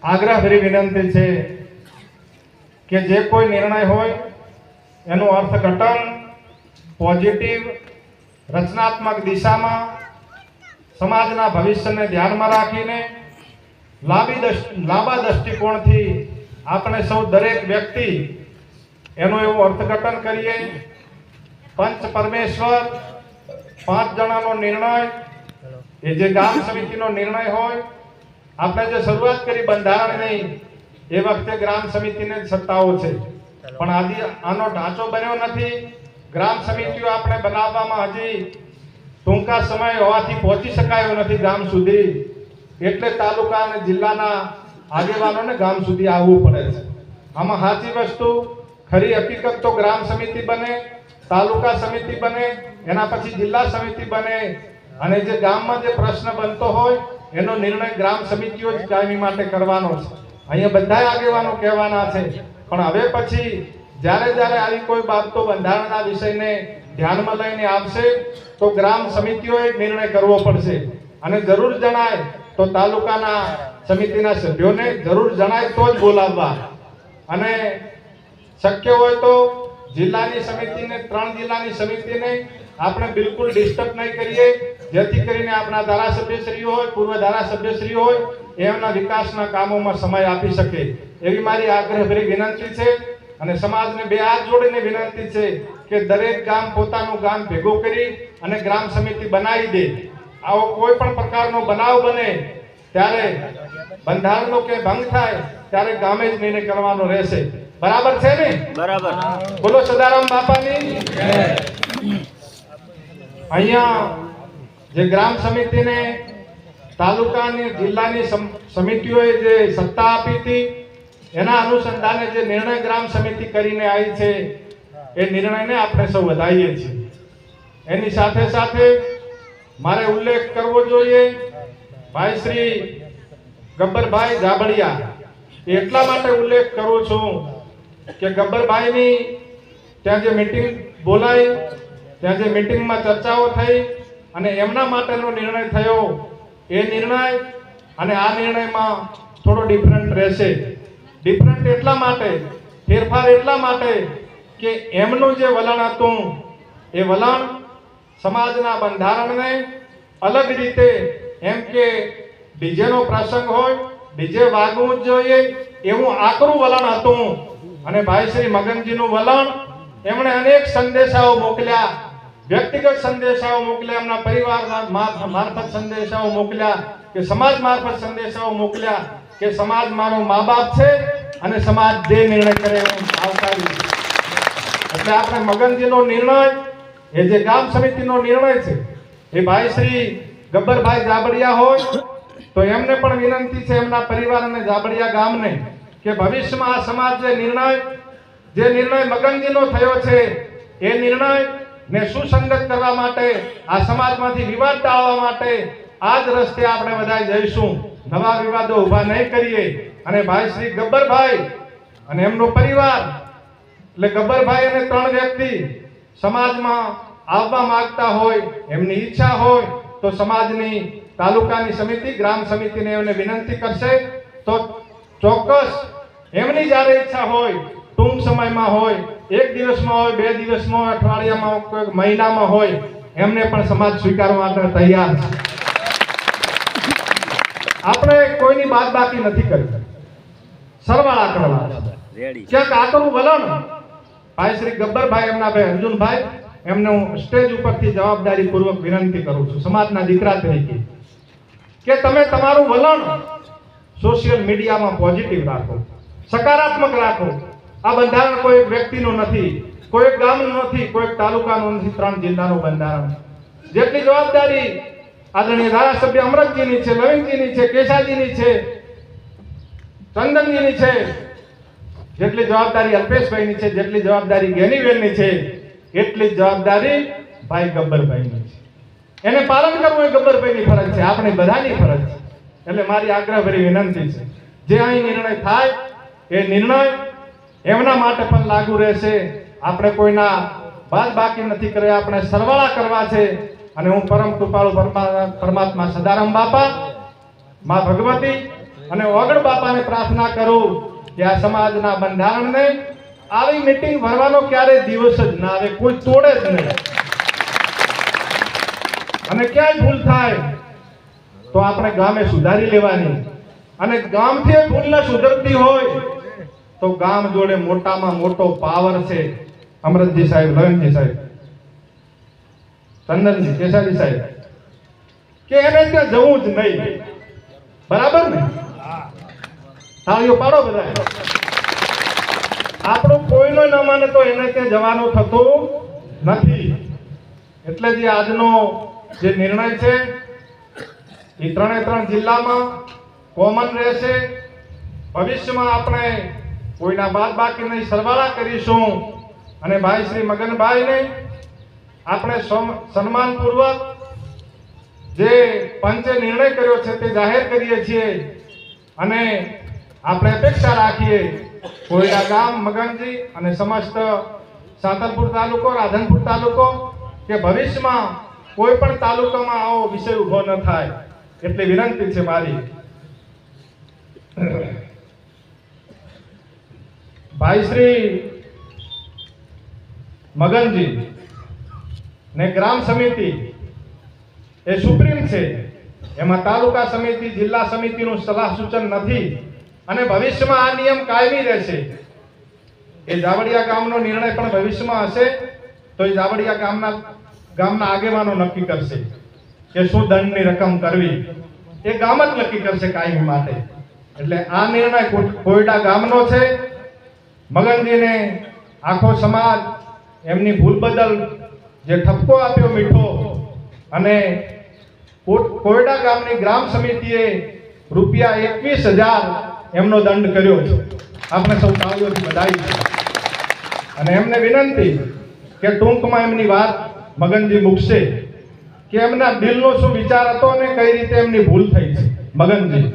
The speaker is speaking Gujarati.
આગ્રહભરી વિનંતી છે કે જે કોઈ નિર્ણય હોય એનું અર્થઘટન પોઝિટિવ રચનાત્મક દિશામાં સમાજના ભવિષ્યને ધ્યાનમાં રાખીને લાંબા દૃષ્ટિકોણથી આપણે સૌ દરેક વ્યક્તિ એનું એવું અર્થઘટન કરીએ. પંચ પરમેશ્વર 5 જણાનો નિર્ણય એ જે ગામ સમિતિનો નિર્ણય હોય. આપણે જે શરૂઆત કરી બંધારણની એ વખતે ગ્રામ સમિતિને સત્તાઓ છે, પણ આનો ઢાંચો બન્યો નથી. ગ્રામ સમિતિઓ આપણે બનાવવામાં હજી ટૂંકા સમય હોવાથી પહોંચી શકાયો નથી ગામ સુધી, એટલે તાલુકા અને જિલ્લાના આગેવાનોને ગામ સુધી આવવું પડે છે. આમાં સાચી વસ્તુ ખરી હકીકત તો ગ્રામ સમિતિ બને, તાલુકા સમિતિ બને, એના પછી જિલ્લા સમિતિ બને, અને જે ગામમાં જે પ્રશ્ન બનતો હોય એનો નિર્ણય ગ્રામ સમિતિઓ જ કાયમી માટે કરવાનો છે. અહીંયા બધા આગેવાનો કહેવાના છે, પણ હવે પછી જ્યારે આવી કોઈ બાબતો બંધારણના વિષયને ધ્યાનમાં લઈને આવશે તો ગ્રામ સમિતિઓએ નિર્ણય કરવો પડશે. અને જરૂર જણાય તો તાલુકાના સમિતિના સભ્યોને જરૂર જણાય તો જ બોલાવવા, અને શક્ય હોય તો જિલ્લાની સમિતિને 3 જિલ્લાની સમિતિને આપણે બિલકુલ ડિસ્ટર્બ નહીં કરીએ, જેથી કરીને આપણા ધારાસભ્યશ્રીઓ હોય, પૂર્વ ધારાસભ્યશ્રીઓ હોય, એમના વિકાસના કામોમાં સમય આપી શકે એવી મારી આગ્રહભરી વિનંતી છે. અને સમાજને 2 હાથ જોડીને વિનંતી છે કે દરેક ગામ પોતાનું ગામ ભેગું કરી અને ગ્રામ સમિતિ બનાવી દે. આવો કોઈ પણ પ્રકારનો બનાવ બને ત્યારે બંધારણનો કે ભંગ થાય ત્યારે ગામે જ નિર્ણય કરવાનો રહેશે. બરાબર છે ને? બરાબર. બોલો સદારામ બાપાની. અહીંયા જે ગ્રામ સમિતિને તાલુકાની જિલ્લાની સમિતિઓએ જે સત્તા આપી હતી એના અનુસંધાને જે નિર્ણય ગ્રામ સમિતિ કરીને આવી છે એ નિર્ણયને આપણે સૌ વધાવીએ છીએ. એની સાથે સાથે મારે ઉલ્લેખ કરવો જોઈએ ભાઈ શ્રી ગબ્બરભાઈ જાબડિયા. એટલા માટે ઉલ્લેખ કરું છું કે ગબ્બરભાઈની ત્યાં જે મીટિંગ બોલાઈ, ત્યાં જે મીટિંગમાં ચર્ચાઓ થઈ અને એમના માટેનો નિર્ણય થયો, એ નિર્ણય અને આ નિર્ણયમાં થોડો ડિફરન્ટ રહેશે. ડિફરન્ટ એટલા માટે, ફેરફાર એટલા માટે કે એમનું જે વલણ હતું એ વલણ સમાજના બંધારણને અલગ રીતે, એમ કે ડીજેનો પ્રસંગ હોય ડીજે વાગવું જ જોઈએ એવું આકરું વલણ હતું. અને ભાઈ શ્રી મગનજીનું વલણ, એમણે અનેક સંદેશાઓ મોકલ્યા, વ્યક્તિગત સંદેશાઓ મોકલ્યા, એમના પરિવાર મારફત સંદેશાઓ મોકલ્યા, કે સમાજ મારફત સંદેશાઓ મોકલ્યા કે સમાજ મારો મા બાપ છે અને સમાજ જે નિર્ણય કરે એવું આવકાર્યું. એટલે આપણે મગનજીનો નિર્ણય એ જે ગામ સમિતિનો નિર્ણય છે એ ભાઈ શ્રી ગબ્બરભાઈ જાબડિયા હોય તો એમને પણ વિનંતી છે, એમના પરિવાર અને જાબડિયા ગામને, કે ભવિષ્યમાં આ સમાજ જે નિર્ણય મગનજીનો થયો છે એ નિર્ણય ને સુસંગત કરવા માટે, આ સમાજમાંથી વિવાદ ટાળવા માટે આ જ રસ્તે આપણે બધા જઈશું. નવા વિવાદો ઊભા નહીં કરીએ. અને ભાઈ શ્રી ગબ્બરભાઈ અને એમનો પરિવાર, એટલે ગબ્બરભાઈ અને 3 વ્યક્તિ સમાજમાં આવવા માંગતા હોય, એમની ઈચ્છા હોય તો સમાજની તાલુકાની સમિતિ, ગ્રામ સમિતિને એમને વિનંતી કરશે તો ચોક્કસ એમની જ્યારે ઈચ્છા હોય, ટૂંક સમયમાં હોય, 1 દિવસમાં હોય, 2 દિવસમાં હોય, અઠવાડિયામાં, કોઈ મહિનામાં હોય, એમને પણ સમાજ સ્વીકારવા માટે તૈયાર છે. આપણે કોઈની બાદબાકી નથી કરવી, સરવાળા કરવા. ક્યાંક આકરું વલણ ભાઈ શ્રી ગબ્બરભાઈ, એમના ભાઈ અર્જુનભાઈ, એમને હું સ્ટેજ ઉપરથી જવાબદારી પૂર્વક વિનંતી કરું છું સમાજના દીકરા તરીકે કે તમે તમારું વલણ સોશિયલ મીડિયામાં પોઝિટિવ રાખો, સકારાત્મક રાખો. આ બંધારણ કોઈ એક વ્યક્તિનું નથી, કોઈ એક ગામનું નથી, કોઈ એક તાલુકાનું નથી, 3 જિલ્લાનું બંધારણ. જેટલી જવાબદારી આદરણીય ધારાસભ્ય અમરતજીની છે, નવીનજીની છે, કેશાજીની છે, ચંદનજીની છે, જેટલી જવાબદારી અલ્પેશભાઈની છે, જેટલી જવાબદારી ગેનીબેનની છે, એટલી જવાબદારી ભાઈ ગબ્બરભાઈની છે. એને પાલન કરવું એ ગબ્બરભાઈની ફરજ છે, આપણી બધાની ફરજ છે. એટલે મારી આગ્રહભરી વિનંતી છે, જે અહીં નિર્ણય થાય એ નિર્ણય એમના માટે પણ લાગુ રહેશે. આપણે કોઈના બાદ બાકી નથી કર્યા, આપણે સરવાળા કરવા છે. અને હું પરમ કૃપાળુ પરમાત્મા સદારામ બાપા, માં ભગવતી અને ઓગણ બાપાને પ્રાર્થના કરું કે આ સમાજના બંધારણને આવી મીટિંગ ભરવાનો ક્યારેય દિવસ જ ના આવે, કોઈ તોડે જ નહીં. અને ક્યાંય ભૂલ થાય તો આપણે ગામે સુધારી લેવાની, અને ગામથી ભૂલ ન સુધરતી હોય તો ગામ જોડે મોટામાં મોટો પાવર છે અમરતજી સાહેબ, લવનજી સાહેબ, ચંદનજી, કેસારી સાહેબ, કે એને ત્યાં જવું જ નહીં. બરાબર ને? તાળીઓ પાડો બધા. આપણું કોઈનો ન માને તો એને ત્યાં જવાનું થતું નથી. એટલે જે આજનો જે નિર્ણય છે એ 3 જિલ્લામાં કોમન રહેશે. ભવિષ્યમાં આપણે કોઈના બાદ બાકી નહીં, સરવાળા કરીશું. અને ભાઈ શ્રી મગનભાઈને આપણે સન્માનપૂર્વક જે પંચે નિર્ણય કર્યો છે તે જાહેર કરીએ છીએ. અને આપણે અપેક્ષા રાખીએ કોઈના ગામ, મગનજી અને સમસ્ત સાંતલપુર તાલુકો, રાધનપુર તાલુકો કે ભવિષ્યમાં કોઈ પણ તાલુકામાં આવો વિષય ઉભો ન થાય એટલે વિનંતી છે મારી. ભાઈ શ્રી મગનજી ને ગ્રામ સમિતિ એ સુપ્રીમ છે, એમાં તાલુકા સમિતિ, જિલ્લા સમિતિનું સલાહ સૂચન નથી. અને ભવિષ્યમાં આ નિયમ કાયમી રહેશે. એ જાવડિયા ગામનો નિર્ણય પણ ભવિષ્યમાં હશે તો એ જાવડિયા ગામના આગેવાનો નક્કી કરશે કે શું દંડની રકમ કરવી, એ ગામ જ નક્કી કરશે કાયમી માટે. એટલે આ નિર્ણય કોયડા ગામનો છે. મગનજીને આખો સમાજ એમની ભૂલ બદલ જે ઠપકો આપ્યો મીઠો, અને કોયડા ગામની ગ્રામ સમિતિએ રૂપિયા 21,000 એમનો દંડ કર્યો છે. આપણે સૌ તાળીઓથી બધાઈ છે. અને એમને વિનંતી કે ટૂંકમાં એમની વાત મગનજી મૂકશે કે એમના દિલનો શું વિચાર હતો અને કઈ રીતે એમની ભૂલ થઈ છે. મગનજી.